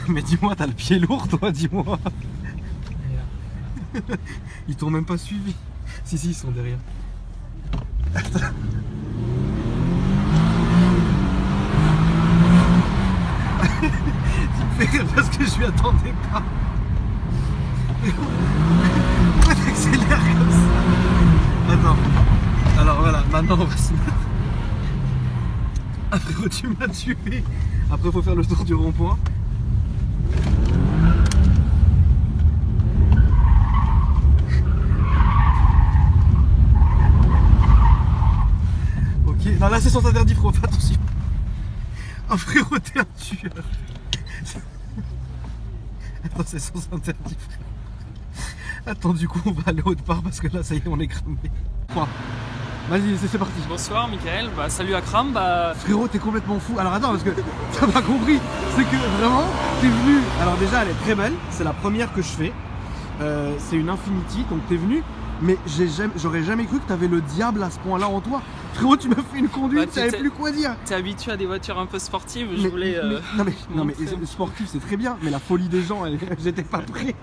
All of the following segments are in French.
Mais dis-moi, t'as le pied lourd toi, dis-moi. Ils t'ont même pas suivi. Si, ils sont derrière. Tu me fais rire parce que je m'y attendais pas. Pourquoi t'accélères comme ça? Attends. Alors voilà, maintenant on va se mettre. Ah frérot, tu m'as tué. Après faut faire le tour du rond-point. Ok, non là c'est sens interdit frérot, fais attention. Oh frérot, t'es un tueur. Attends, c'est sens interdit frérot. Attends, du coup on va aller autre part parce que là ça y est, on est cramé. Quoi? Vas-y, c'est parti. Bonsoir Michael, salut Akram. Frérot, t'es complètement fou. Alors attends, parce que t'as pas compris. C'est que vraiment, t'es venu. Alors déjà, elle est très belle. C'est la première que je fais. C'est une Infiniti, donc t'es venu. Mais j'aurais jamais cru que t'avais le diable à ce point-là en toi. Frérot, tu m'as fait une conduite, tu savais plus quoi dire. T'es habitué à des voitures un peu sportives, je mais, voulais... Non mais sportif c'est très bien, mais la folie des gens, j'étais pas prêt.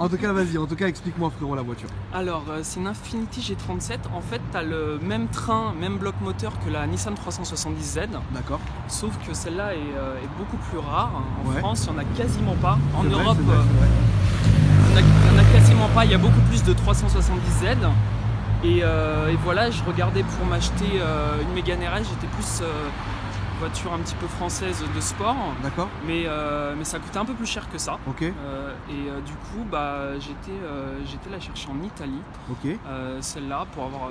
En tout cas, vas-y, explique-moi frérot la voiture. Alors, c'est une Infiniti G37. En fait, t'as le même train, même bloc moteur que la Nissan 370Z. D'accord. Sauf que celle-là est beaucoup plus rare. En Ouais. France, il n'y en a quasiment pas. En C'est vrai, Europe, c'est vrai. il n'y en a quasiment pas. Il y a beaucoup plus de 370Z. Et voilà, je regardais pour m'acheter une Mégane RS. J'étais plus voiture un petit peu française de sport. D'accord. Mais ça coûtait un peu plus cher que ça. Ok. Du coup, j'étais la chercher en Italie. Ok. Celle-là,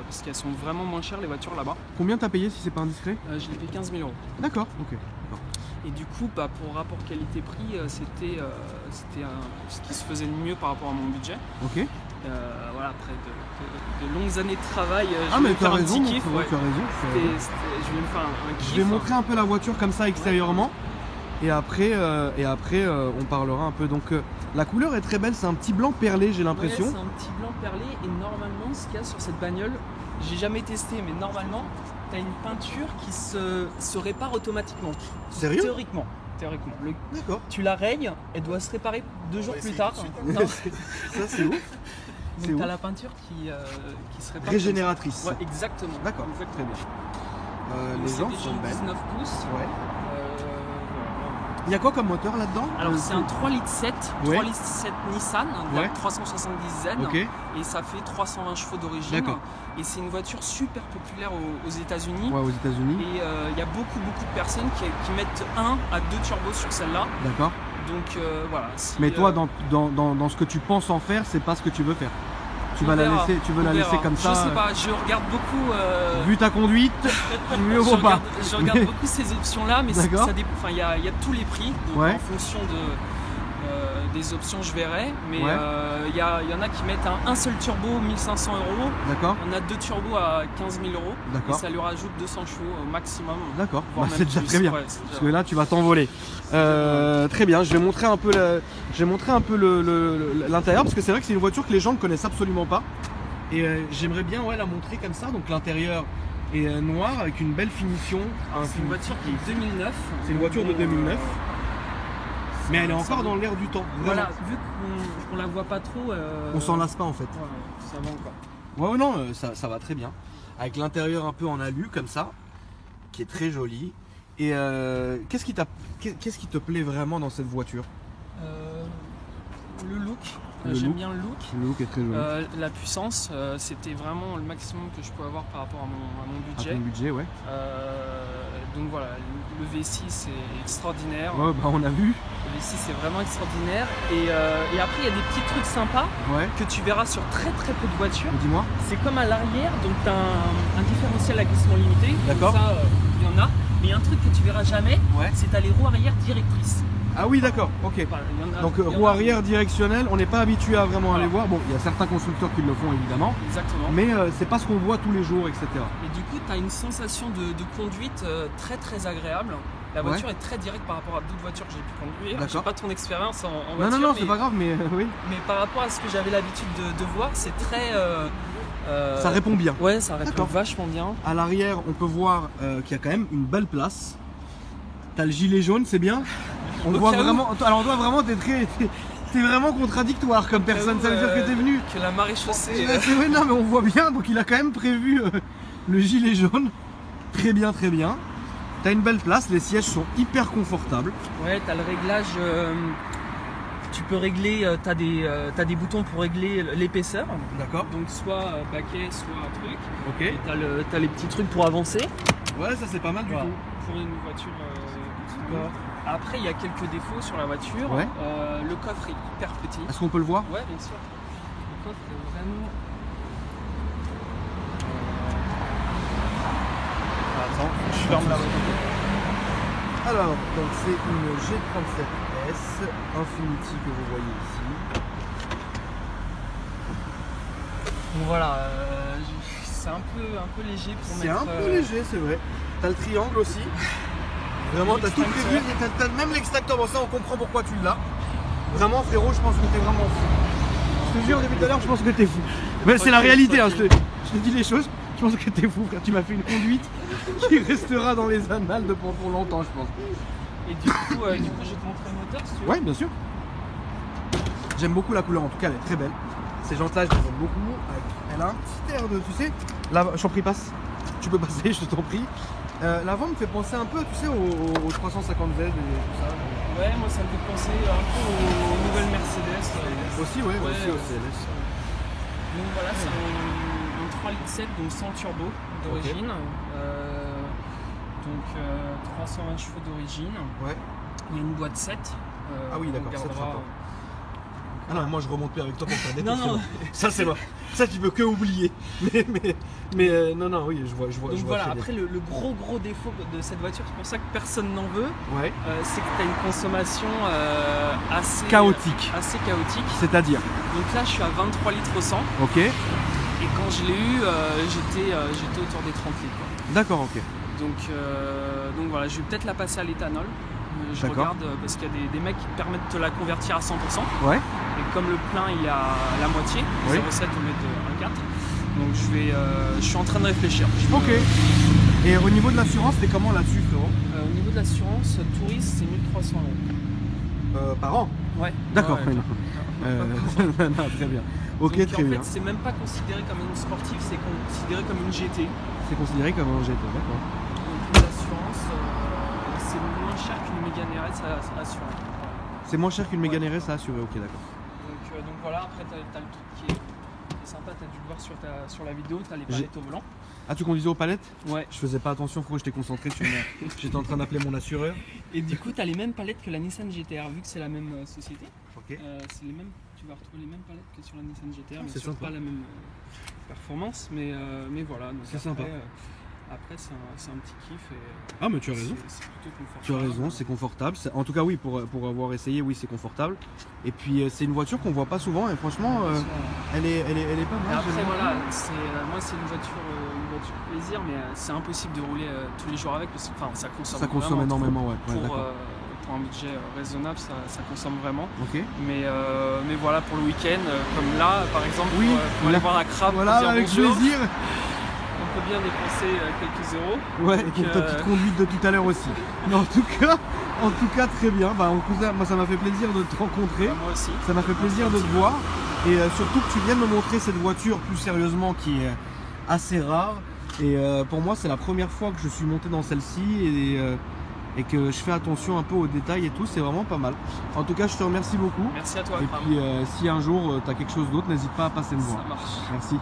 parce qu'elles sont vraiment moins chères les voitures là-bas. Combien t'as payé si c'est pas indiscret? Je l'ai payé 15 000 €. D'accord. Ok. Et du coup, pour rapport qualité-prix, c'était ce qui se faisait de mieux par rapport à mon budget. Ok. Voilà, après de longues années de travail, je Ah voulais mais me faire t'as un raison, petit kiff. Ouais. tu as raison. Je voulais me faire un kiff. Je vais montrer un peu la voiture comme ça extérieurement. Et après, on parlera un peu. Donc la couleur est très belle, c'est un petit blanc perlé, j'ai l'impression. Ouais, c'est un petit blanc perlé. Et normalement, ce qu'il y a sur cette bagnole, j'ai jamais testé, mais normalement, tu as une peinture qui se répare automatiquement. Sérieux? Théoriquement. D'accord. Tu la règles, elle doit se réparer 2 jours plus tard. Non. Ça c'est ouf. Donc tu as la peinture qui se répare. Régénératrice. Ouais, exactement. D'accord, Exactement. très bien. Les C'est jantes des sont jantes belles. 19 pouces. Ouais. Voilà. Il y a quoi comme moteur là-dedans? Alors c'est un 3,7 litres, Ouais. 3,7 litres Nissan, Ouais. la 370Z. Ok. Et ça fait 320 chevaux d'origine. D'accord. Et c'est une voiture super populaire aux États-Unis. Ouais, aux États-Unis. Et il y a beaucoup de personnes qui mettent 1 à 2 turbos sur celle-là. D'accord. Donc voilà. Mais toi, dans ce que tu penses en faire, c'est pas ce que tu veux faire. Tu veux la laisser comme ça. Je sais pas, je regarde beaucoup. Vu ta conduite, mieux vaut pas. Je regarde beaucoup ces options-là, mais D'accord. il y a tous les prix. Donc Ouais. en fonction des options, je verrai. Mais il Ouais. y en a qui mettent un seul turbo 1500 €. D'accord. On a 2 turbos à 15 000 €. D'accord. Et ça lui rajoute 200 chevaux au maximum. D'accord. voire Bah, même c'est déjà plus. très bien. Ouais, c'est déjà Parce que là, tu vas t'envoler. Très bien. Je vais montrer un peu l'intérieur parce que c'est vrai que c'est une voiture que les gens ne connaissent absolument pas. Et j'aimerais bien la montrer comme ça. Donc l'intérieur est noir avec une belle finition. C'est une voiture qui est 2009. C'est une voiture de 2009. Mais elle est encore dans l'air du temps. Voilà, Vraiment. vu qu'on la voit pas trop. On s'en lasse pas en fait. Ouais, ça va encore. Ouais, non, ça va très bien. Avec l'intérieur un peu en alu comme ça, qui est très joli. Et qu'est-ce qui te plaît vraiment dans cette voiture? Le look. Le J'aime look. bien le look. Le look est très joli. La puissance, c'était vraiment le maximum que je pouvais avoir par rapport à mon À budget. ton budget, ouais. Donc voilà, le V6 est extraordinaire. Ouais, bah on a vu. Le V6 c'est vraiment extraordinaire. Et après, il y a des petits trucs sympas Ouais. que tu verras sur très peu de voitures. Dis-moi. C'est comme à l'arrière, donc tu as un différentiel à glissement limité. D'accord. Ça, il y en a. Mais il y a un truc que tu verras jamais, Ouais. c'est t'as les roues arrière directrices. Ah oui, d'accord, ok. Enfin, il y en a- Donc il y en roue a- arrière directionnelle, on n'est pas habitué à vraiment aller Voilà. voir. Bon, il y a certains constructeurs qui le font évidemment, Exactement. mais c'est pas ce qu'on voit tous les jours, etc. Et du coup, tu as une sensation de conduite très agréable. La voiture est très directe par rapport à d'autres voitures que j'ai pu conduire. D'accord. J'ai pas ton expérience en Non, voiture. non, mais, c'est pas grave, mais oui. mais par rapport à ce que j'avais l'habitude de voir, c'est très. Ça répond bien. Ouais, ça répond D'accord. vachement bien. À l'arrière, on peut voir qu'il y a quand même une belle place. T'as le gilet jaune, c'est bien. On voit vraiment. Alors toi vraiment t'es vraiment contradictoire comme personne. Ça veut dire que t'es venu. Que la maréchaussée. Ouais, non mais on voit bien. Donc il a quand même prévu le gilet jaune. Très bien, très bien. T'as une belle place. Les sièges sont hyper confortables. Ouais, t'as le réglage. Tu peux régler. T'as des boutons pour régler l'épaisseur. D'accord. Donc soit baquet, soit truc. Ok. Et t'as les petits trucs pour avancer. Ouais, ça c'est pas mal du tout. Pour une voiture. Après, il y a quelques défauts sur la voiture. Ouais. Le coffre est hyper petit. Est-ce qu'on peut le voir? Ouais, bien sûr. Le coffre est vraiment. Attends, je ferme la voiture. Alors, donc c'est une G37S Infiniti que vous voyez ici. Donc voilà, c'est un peu léger pour mettre. C'est un peu léger, c'est vrai. T'as le triangle aussi. Vraiment, t'as tout prévu. T'as même l'extracteur. Bon, ça, on comprend pourquoi tu l'as. Vraiment, frérot, je pense que t'es vraiment fou. Je te jure, depuis tout à l'heure, je pense que t'es fou. Mais c'est la réalité, hein, je te dis les choses. Je pense que t'es fou, frère. Tu m'as fait une conduite qui restera dans les annales pour longtemps, je pense. Et du coup, je vais te montrer le moteur si tu veux. Ouais, bien sûr. J'aime beaucoup la couleur, en tout cas, elle est très belle. Ces jantes-là, je les aime beaucoup. Elle a un petit air de, tu sais, je t'en prie, passe. Tu peux passer, je t'en prie. L'avant me fait penser un peu, tu sais, au 350Z et tout ça. Ouais, moi ça me fait penser un peu aux nouvelles Mercedes. Aussi, ouais, aussi au CLS. Donc voilà, c'est un 3,7 litres, donc sans turbo d'origine. Donc 320 chevaux d'origine. Ouais. Il y a une boîte 7. Ah oui, d'accord, 7 rapports. Ah non, moi je remonte plus avec toi pour faire des Non, non. Ça c'est moi. Ça tu peux que oublier. Mais non, oui, je vois. Donc voilà, après le gros défaut de cette voiture, c'est pour ça que personne n'en veut, ouais. C'est que tu as une consommation assez chaotique. C'est-à-dire? Donc là je suis à 23 litres au 100. Ok. Et quand je l'ai eu, j'étais autour des 30 litres. D'accord, ok. Donc voilà, je vais peut-être la passer à l'éthanol. Je regarde parce qu'il y a des mecs qui permettent de la convertir à 100%. Ouais. Et comme le plein il est à la moitié, 0,7 au lieu de 1,4. Donc je suis en train de réfléchir. Ok. Et au niveau de l'assurance, t'es comment là-dessus, frérot? Au niveau de l'assurance, touriste c'est 1300 €. Par an? Ouais. D'accord. Ouais, non, très bien. Ok, donc, très bien. En fait, c'est même pas considéré comme une sportive, c'est considéré comme une GT. C'est considéré comme un GT, d'accord. Donc l'assurance, c'est moins cher qu'une Mégane RS à assurer. C'est moins cher qu'une Mégane RS à assurer, ok, d'accord. Donc voilà, après t'as le truc qui est sympa, t'as dû le voir sur la vidéo, t'as les palettes au volant. Ah, tu conduisais aux palettes? Ouais. Je faisais pas attention, frérot, j'étais concentré sur j'étais en train d'appeler mon assureur. Et du coup, t'as les mêmes palettes que la Nissan GT-R, vu que c'est la même société. Ok. C'est les mêmes, tu vas retrouver les mêmes palettes que sur la Nissan GT-R, mais c'est pas la même performance, mais voilà. C'est sympa. Après, c'est un petit kiff. Ah, mais tu as raison. C'est plutôt confortable. Tu as raison, c'est confortable. En tout cas, oui, pour avoir essayé, oui, c'est confortable. Et puis, c'est une voiture qu'on voit pas souvent. Et franchement, elle est pas mal. Après, voilà, moi, c'est une voiture plaisir, mais c'est impossible de rouler tous les jours avec. Parce que ça consomme énormément, ouais. Pour un budget raisonnable, ça consomme vraiment. Ok. Mais voilà, pour le week-end, comme là, par exemple, pour aller voir la crabe, voilà, avec bonjour, plaisir. On peut bien dépenser quelques euros. Ouais, et pour ta petite conduite de tout à l'heure aussi. Mais en tout cas, très bien. Bah, moi, ça m'a fait plaisir de te rencontrer. Moi aussi. Ça m'a fait plaisir de te voir. Et surtout que tu viennes me montrer cette voiture plus sérieusement qui est assez rare. Et pour moi, c'est la première fois que je suis monté dans celle-ci et que je fais attention un peu aux détails et tout. C'est vraiment pas mal. En tout cas, je te remercie beaucoup. Merci à toi. Et puis, si un jour tu as quelque chose d'autre, n'hésite pas à passer me voir. Ça marche. Merci.